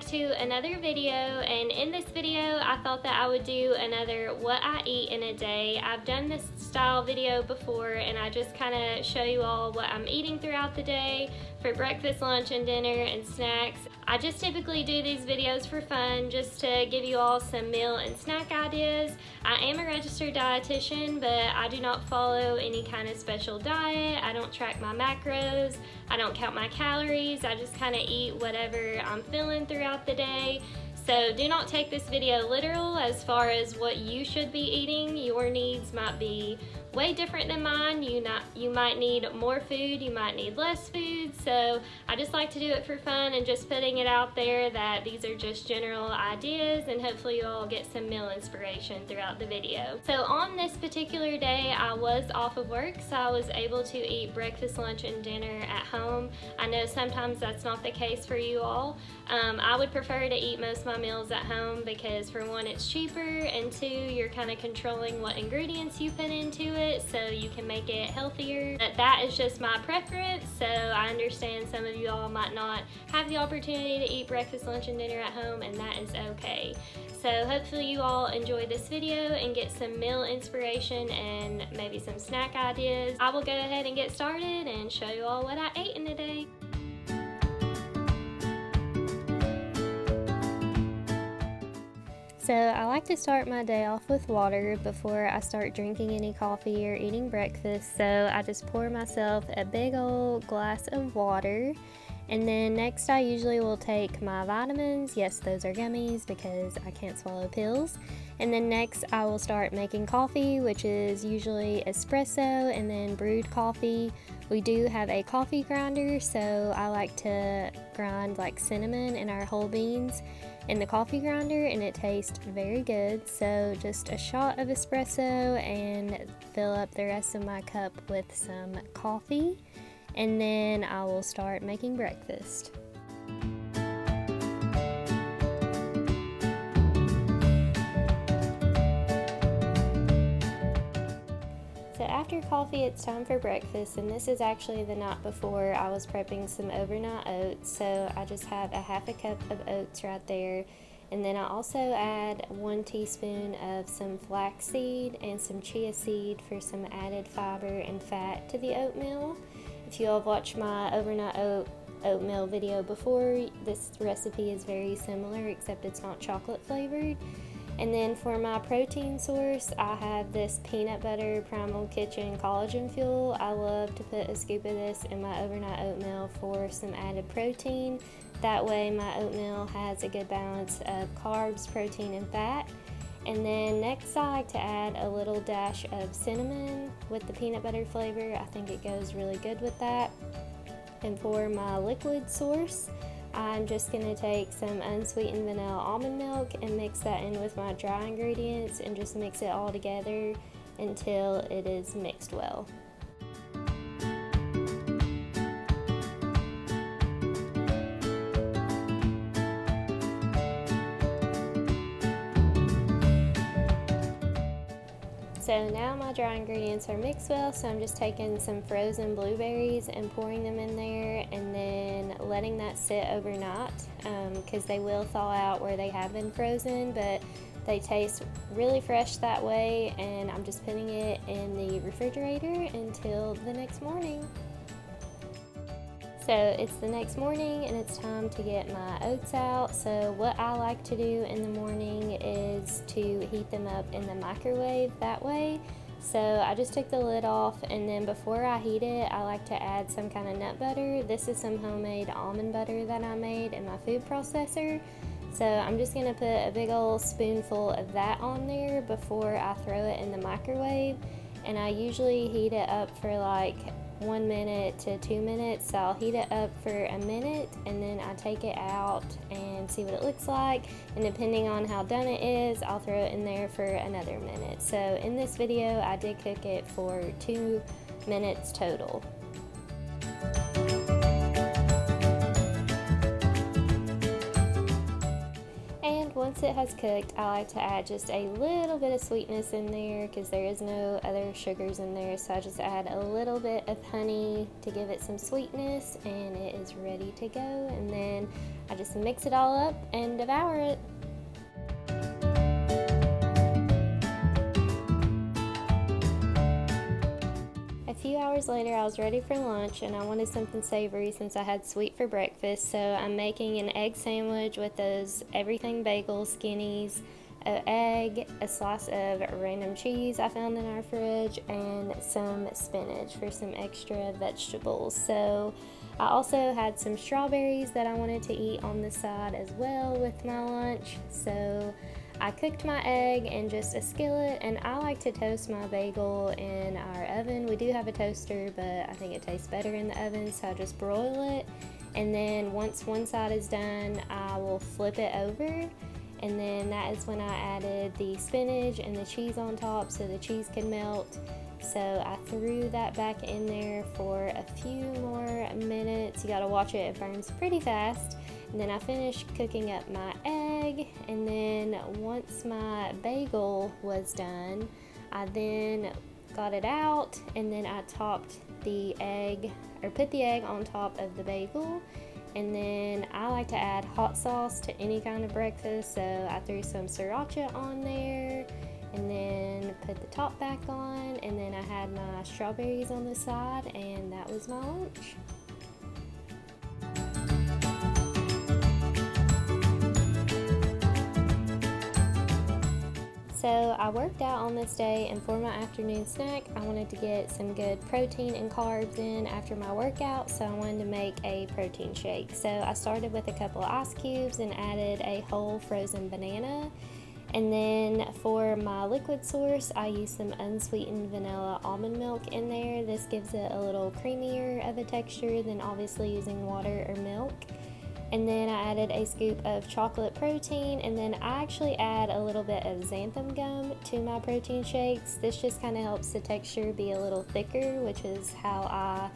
to another video, and in this video I thought that I would do another what I eat in a day. I've done this style video before and I just kind of show you all what I'm eating throughout the day for breakfast, lunch, and dinner and snacks. I just typically do these videos for fun, just to give you all some meal and snack ideas. I am a registered dietitian, but I do not follow any kind of special diet. I don't track my macros. I don't count my calories. I just kind of eat whatever I'm feeling throughout the day. So do not take this video literal as far as what you should be eating. Your needs might be way different than mine. You might need more food, you might need less food. So I just like to do it for fun and just putting it out there that these are just general ideas, and hopefully you all get some meal inspiration throughout the video. So on this particular day, I was off of work, so I was able to eat breakfast, lunch, and dinner at home. I know sometimes that's not the case for you all. I would prefer to eat most of my meals at home because, for one, it's cheaper, and two, you're kind of controlling what ingredients you put into it so you can make it healthier. But that is just my preference, so I understand some of you all might not have the opportunity to eat breakfast, lunch, and dinner at home, and that is okay. So hopefully you all enjoy this video and get some meal inspiration and maybe some snack ideas. I will go ahead and get started and show you all what I ate in a day. So I like to start my day off with water before I start drinking any coffee or eating breakfast. So I just pour myself a big old glass of water, and then next I usually will take my vitamins. Yes, those are gummies because I can't swallow pills. And then next I will start making coffee, which is usually espresso and then brewed coffee. We do have a coffee grinder, so I like to grind like cinnamon and our whole beans in the coffee grinder, and it tastes very good. So just a shot of espresso and fill up the rest of my cup with some coffee, and then I will start making breakfast. So after coffee, it's time for breakfast, and this is actually the night before. I was prepping some overnight oats, so I just have a half a cup of oats right there, and then I also add 1 teaspoon of some flaxseed and some chia seed for some added fiber and fat to the oatmeal. If you all have watched my overnight oatmeal video before, this recipe is very similar, except it's not chocolate flavored. And then for my protein source, I have this peanut butter Primal Kitchen collagen fuel. I love to put a scoop of this in my overnight oatmeal for some added protein. That way my oatmeal has a good balance of carbs, protein, and fat. And then next I like to add a little dash of cinnamon with the peanut butter flavor. I think it goes really good with that. And for my liquid source, I'm just going to take some unsweetened vanilla almond milk and mix that in with my dry ingredients and just mix it all together until it is mixed well. So now my dry ingredients are mixed well, so I'm just taking some frozen blueberries and pouring them in there, and then letting that sit overnight because they will thaw out where they have been frozen, but they taste really fresh that way, and I'm just putting it in the refrigerator until the next morning. So it's the next morning and it's time to get my oats out. So what I like to do in the morning is to heat them up in the microwave that way. So I just took the lid off, and then before I heat it, I like to add some kind of nut butter. This is some homemade almond butter that I made in my food processor. So I'm just going to put a big old spoonful of that on there before I throw it in the microwave. And I usually heat it up for like 1 minute to 2 minutes. So I'll heat it up for a minute, and then I take it out and see what it looks like, and depending on how done it is, I'll throw it in there for another minute. So in this video I did cook it for 2 minutes total. once it has cooked, I like to add just a little bit of sweetness in there because there is no other sugars in there. So I just add a little bit of honey to give it some sweetness, and it is ready to go. And then I just mix it all up and devour it. A few hours later, I was ready for lunch and I wanted something savory since I had sweet for breakfast. So I'm making an egg sandwich with those everything bagel skinnies, an egg, a slice of random cheese I found in our fridge, and some spinach for some extra vegetables. So I also had some strawberries that I wanted to eat on the side as well with my lunch. So I cooked my egg in just a skillet, and I like to toast my bagel in our oven. We do have a toaster, but I think it tastes better in the oven, so I just broil it. And then once one side is done, I will flip it over, and then that is when I added the spinach and the cheese on top so the cheese can melt. So I threw that back in there for a few more minutes. You gotta watch it, it burns pretty fast. And then I finished cooking up my egg, and then once my bagel was done, I then got it out, and then I topped the egg, or put the egg on top of the bagel. And then I like to add hot sauce to any kind of breakfast, so I threw some sriracha on there, and then put the top back on, and then I had my strawberries on the side, and that was my lunch. So I worked out on this day, and for my afternoon snack, I wanted to get some good protein and carbs in after my workout, so I wanted to make a protein shake. So I started with a couple of ice cubes and added a whole frozen banana. And then for my liquid source, I used some unsweetened vanilla almond milk in there. This gives it a little creamier of a texture than obviously using water or milk. And then I added a scoop of chocolate protein, and then I actually add a little bit of xanthan gum to my protein shakes. This just kind of helps the texture be a little thicker, which is how I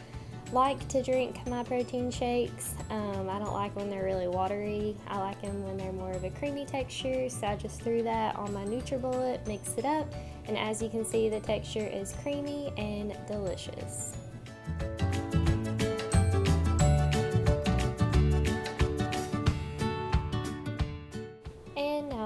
like to drink my protein shakes. I don't like when they're really watery. I like them when they're more of a creamy texture, so I just threw that on my NutriBullet, mixed it up, and as you can see, the texture is creamy and delicious.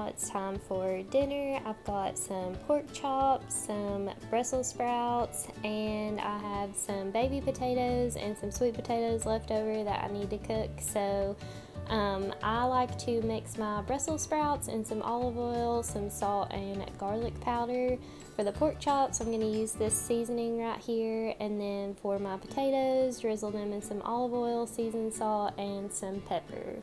It's time for dinner. I've got some pork chops, some Brussels sprouts, and I have some baby potatoes and some sweet potatoes left over that I need to cook. So I like to mix my Brussels sprouts in some olive oil, some salt, and garlic powder. For the pork chops, I'm going to use this seasoning right here, and then for my potatoes, drizzle them in some olive oil, seasoned salt, and some pepper.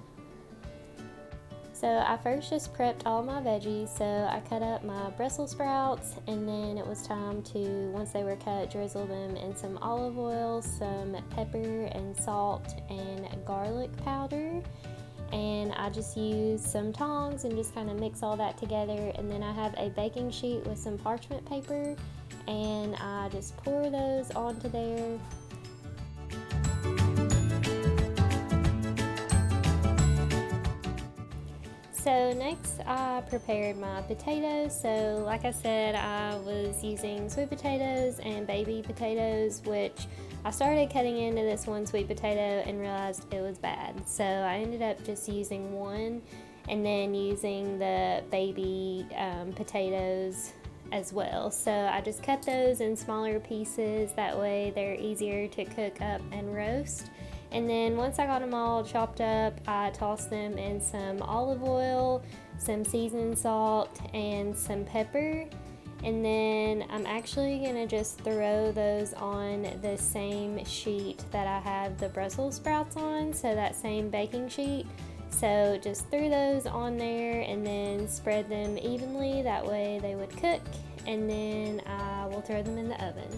So I first just prepped all my veggies, so I cut up my Brussels sprouts, and then it was time to, once they were cut, drizzle them in some olive oil, some pepper and salt and garlic powder. And I just used some tongs and just kind of mix all that together, and then I have a baking sheet with some parchment paper, and I just pour those onto there. So next I prepared my potatoes. So like I said, I was using sweet potatoes and baby potatoes, which I started cutting into this one sweet potato and realized it was bad. So I ended up just using one and then using the baby potatoes as well. So I just cut those in smaller pieces, that way they're easier to cook up and roast. And then once I got them all chopped up, I tossed them in some olive oil, some seasoned salt, and some pepper. And then I'm actually gonna just throw those on the same sheet that I have the Brussels sprouts on, so that same baking sheet. So just threw those on there and then spread them evenly, that way they would cook, and then I will throw them in the oven.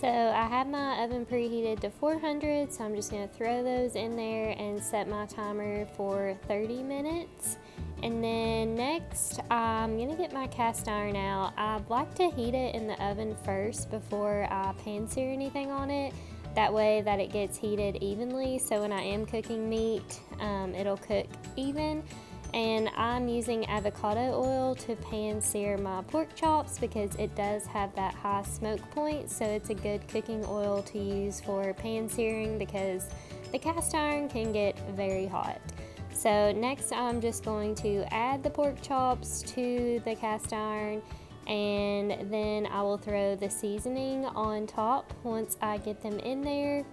So I have my oven preheated to 400, so I'm just going to throw those in there and set my timer for 30 minutes. And then next, I'm going to get my cast iron out. I like to heat it in the oven first before I pan sear anything on it, that way that it gets heated evenly, so when I am cooking meat, it'll cook even. And I'm using avocado oil to pan sear my pork chops because it does have that high smoke point, so it's a good cooking oil to use for pan searing because the cast iron can get very hot. So next I'm just going to add the pork chops to the cast iron, and then I will throw the seasoning on top once I get them in there.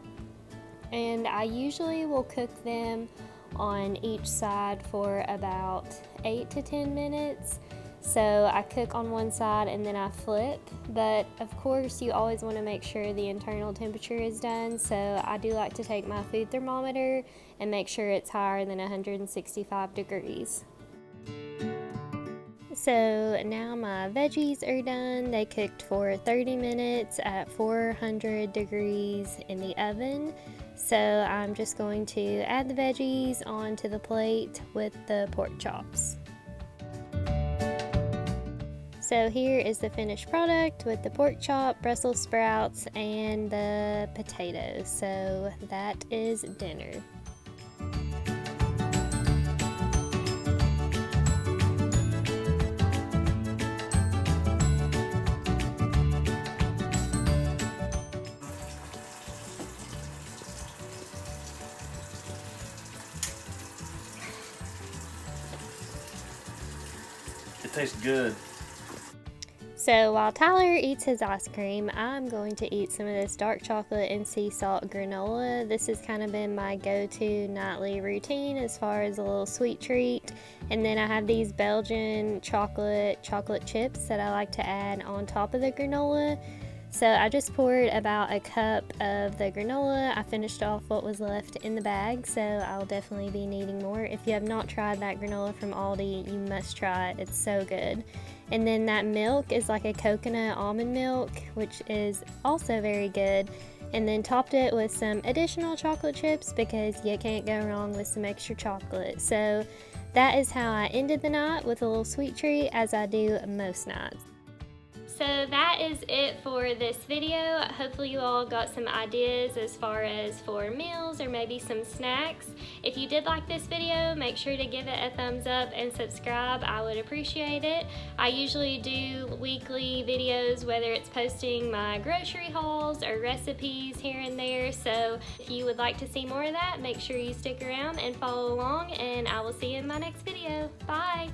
And I usually will cook them on each side for about 8 to 10 minutes. So I cook on one side and then I flip, but of course you always want to make sure the internal temperature is done, so I do like to take my food thermometer and make sure it's higher than 165 degrees. So now my veggies are done. They cooked for 30 minutes at 400 degrees in the oven. So I'm just going to add the veggies onto the plate with the pork chops. So here is the finished product with the pork chop, Brussels sprouts, and the potatoes. So that is dinner. It tastes good. So while Tyler eats his ice cream, I'm going to eat some of this dark chocolate and sea salt granola. This has kind of been my go-to nightly routine as far as a little sweet treat. And then I have these Belgian chocolate chips that I like to add on top of the granola. So I just poured about a cup of the granola. I finished off what was left in the bag, so I'll definitely be needing more. If you have not tried that granola from Aldi, you must try it. It's so good. And then that milk is like a coconut almond milk, which is also very good. And then topped it with some additional chocolate chips because you can't go wrong with some extra chocolate. So that is how I ended the night, with a little sweet treat, as I do most nights. So that is it for this video. Hopefully you all got some ideas as far as for meals or maybe some snacks. If you did like this video, make sure to give it a thumbs up and subscribe. I would appreciate it. I usually do weekly videos, whether it's posting my grocery hauls or recipes here and there. So if you would like to see more of that, make sure you stick around and follow along, and I will see you in my next video. Bye!